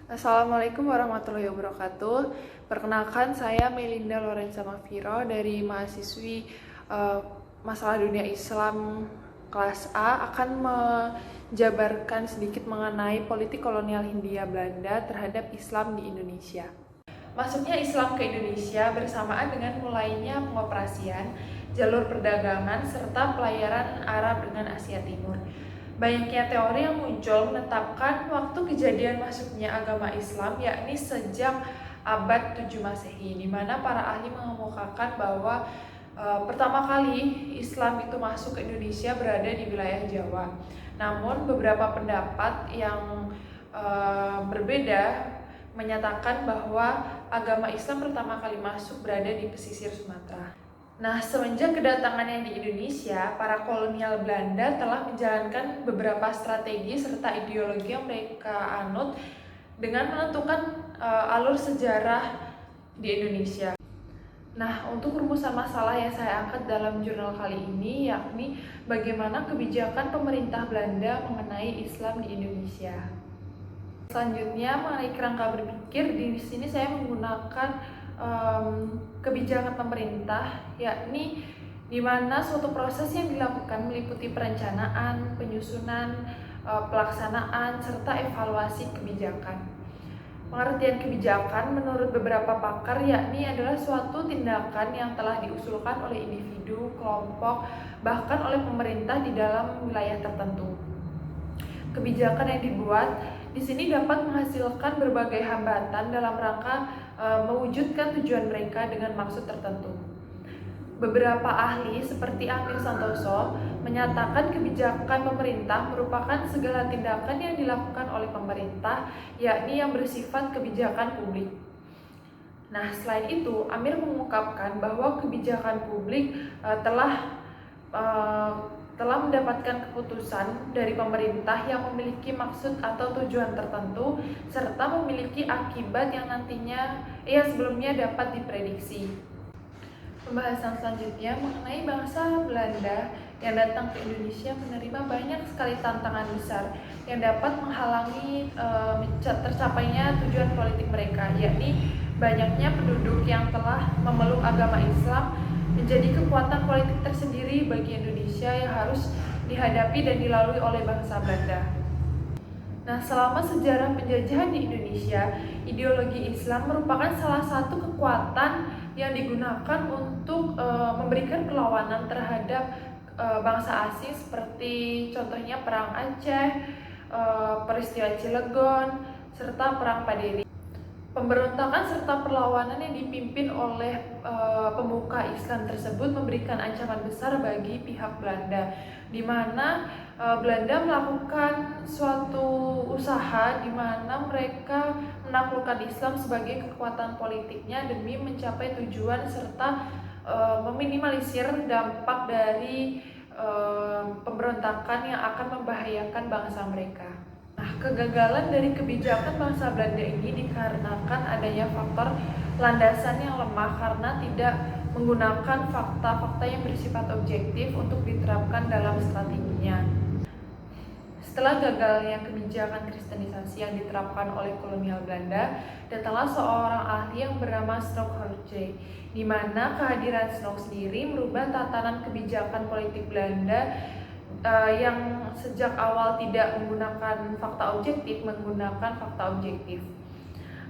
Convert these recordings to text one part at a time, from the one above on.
Assalamualaikum warahmatullahi wabarakatuh. Perkenalkan, saya Melinda Lorenza Mafiro dari mahasiswi eh, Masalah Dunia Islam kelas A, akan menjabarkan sedikit mengenai politik kolonial Hindia Belanda terhadap Islam di Indonesia. Masuknya Islam ke Indonesia bersamaan dengan mulainya pengoperasian jalur perdagangan serta pelayaran Arab dengan Asia Timur. Banyaknya teori yang muncul menetapkan waktu kejadian masuknya agama Islam, yakni sejak abad 7 Masehi, di mana para ahli mengemukakan bahwa pertama kali Islam itu masuk ke Indonesia berada di wilayah Jawa. Namun beberapa pendapat yang berbeda menyatakan bahwa agama Islam pertama kali masuk berada di pesisir Sumatera. Nah, semenjak kedatangannya di Indonesia, para kolonial Belanda telah menjalankan beberapa strategi serta ideologi yang mereka anut dengan menentukan alur sejarah di Indonesia. Nah, untuk rumusan masalah yang saya angkat dalam jurnal kali ini, yakni bagaimana kebijakan pemerintah Belanda mengenai Islam di Indonesia. Selanjutnya, mengenai kerangka berpikir, di sini saya menggunakan kebijakan pemerintah, yakni di mana suatu proses yang dilakukan meliputi perencanaan, penyusunan, pelaksanaan, serta evaluasi kebijakan. Pengertian kebijakan menurut beberapa pakar yakni adalah suatu tindakan yang telah diusulkan oleh individu, kelompok, bahkan oleh pemerintah di dalam wilayah tertentu. Kebijakan yang dibuat di sini dapat menghasilkan berbagai hambatan dalam rangka mewujudkan tujuan mereka dengan maksud tertentu. Beberapa ahli seperti Amir Santoso menyatakan kebijakan pemerintah merupakan segala tindakan yang dilakukan oleh pemerintah, yakni yang bersifat kebijakan publik. Nah, selain itu, Amir mengungkapkan bahwa kebijakan publik telah mendapatkan keputusan dari pemerintah yang memiliki maksud atau tujuan tertentu serta memiliki akibat yang nantinya sebelumnya dapat diprediksi. Pembahasan selanjutnya mengenai bangsa Belanda yang datang ke Indonesia menerima banyak sekali tantangan besar yang dapat menghalangi tercapainya tujuan politik mereka, yakni banyaknya penduduk yang telah memeluk agama Islam menjadi kekuatan politik tersendiri bagi Indonesia yang harus dihadapi dan dilalui oleh bangsa Belanda. Nah, selama sejarah penjajahan di Indonesia, ideologi Islam merupakan salah satu kekuatan yang digunakan untuk memberikan perlawanan terhadap bangsa asing, seperti contohnya Perang Aceh, peristiwa Cilegon, serta Perang Paderi. Pemberontakan serta perlawanan yang dipimpin oleh pemuka Islam tersebut memberikan ancaman besar bagi pihak Belanda, di mana Belanda melakukan suatu usaha di mana mereka menaklukkan Islam sebagai kekuatan politiknya demi mencapai tujuan serta meminimalisir dampak dari pemberontakan yang akan membahayakan bangsa mereka. Nah, kegagalan dari kebijakan bangsa Belanda ini dikarenakan adanya faktor landasan yang lemah karena tidak menggunakan fakta-fakta yang bersifat objektif untuk diterapkan dalam strateginya. Setelah gagalnya kebijakan kristenisasi yang diterapkan oleh kolonial Belanda, datanglah seorang ahli yang bernama Snok Horje, di mana kehadiran Snok sendiri merubah tatanan kebijakan politik Belanda yang sejak awal tidak menggunakan fakta objektif, menggunakan fakta objektif.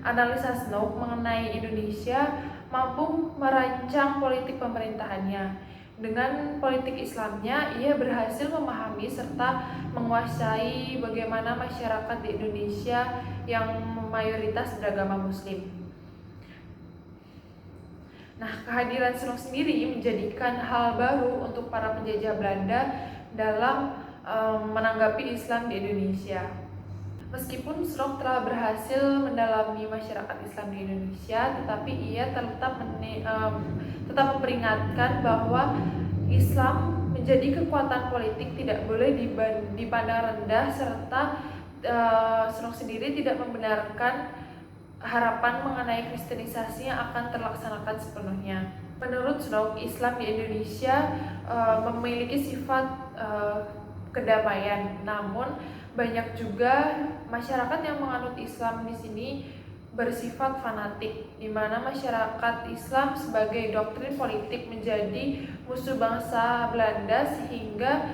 Analisa Snok mengenai Indonesia mampu merancang politik pemerintahannya. Dengan politik Islamnya, ia berhasil memahami serta menguasai bagaimana masyarakat di Indonesia yang mayoritas beragama Muslim. Nah, kehadiran Snok sendiri menjadikan hal baru untuk para penjajah Belanda dalam menanggapi Islam di Indonesia. Meskipun Snok telah berhasil mendalami masyarakat Islam di Indonesia, tetapi ia tetap memperingatkan bahwa Islam menjadi kekuatan politik tidak boleh dipandang rendah, serta Snok sendiri tidak membenarkan harapan mengenai kristenisasi yang akan terlaksanakan sepenuhnya. Menurut Snok, Islam di Indonesia memiliki sifat kedamaian, namun banyak juga masyarakat yang menganut Islam di sini bersifat fanatik, di mana masyarakat Islam sebagai doktrin politik menjadi musuh bangsa Belanda sehingga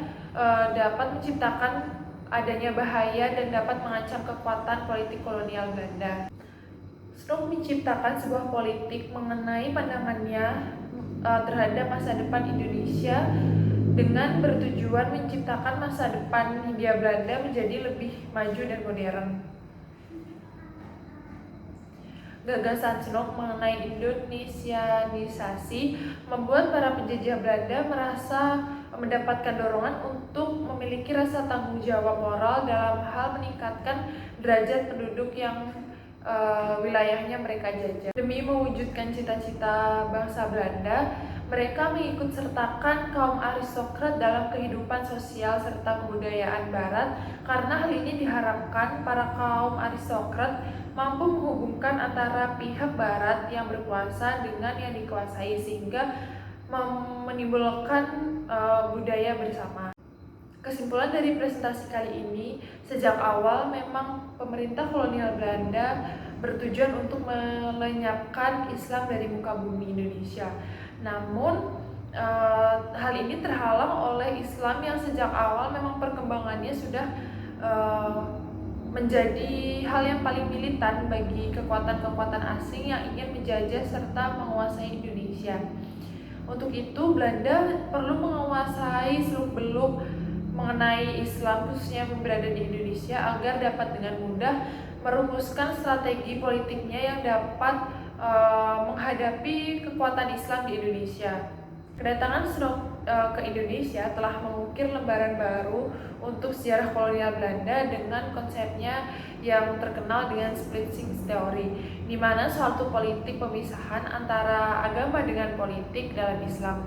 dapat menciptakan adanya bahaya dan dapat mengancam kekuatan politik kolonial Belanda. Snow menciptakan sebuah politik mengenai pandangannya terhadap masa depan Indonesia dengan bertujuan menciptakan masa depan Hindia Belanda menjadi lebih maju dan modern. Gagasan Snow mengenai Indonesianisasi membuat para penjajah Belanda merasa mendapatkan dorongan untuk memiliki rasa tanggung jawab moral dalam hal meningkatkan derajat penduduk yang wilayahnya mereka jajah. Demi mewujudkan cita-cita bangsa Belanda, mereka mengikut sertakan kaum aristokrat dalam kehidupan sosial serta kebudayaan Barat, karena hal ini diharapkan para kaum aristokrat mampu menghubungkan antara pihak Barat yang berkuasa dengan yang dikuasai sehingga menimbulkan budaya bersama. Kesimpulan dari presentasi kali ini, sejak awal memang pemerintah kolonial Belanda bertujuan untuk melenyapkan Islam dari muka bumi Indonesia. Namun hal ini terhalang oleh Islam yang sejak awal memang perkembangannya sudah menjadi hal yang paling militan bagi kekuatan-kekuatan asing yang ingin menjajah serta menguasai Indonesia. Untuk itu, Belanda perlu menguasai seluk-beluk mengenai Islam khususnya yang berada di Indonesia agar dapat dengan mudah merumuskan strategi politiknya yang dapat menghadapi kekuatan Islam di Indonesia. Kedatangan Snow ke Indonesia telah mengukir lembaran baru untuk sejarah kolonial Belanda dengan konsepnya yang terkenal dengan split things theory, di mana suatu politik pemisahan antara agama dengan politik dalam Islam.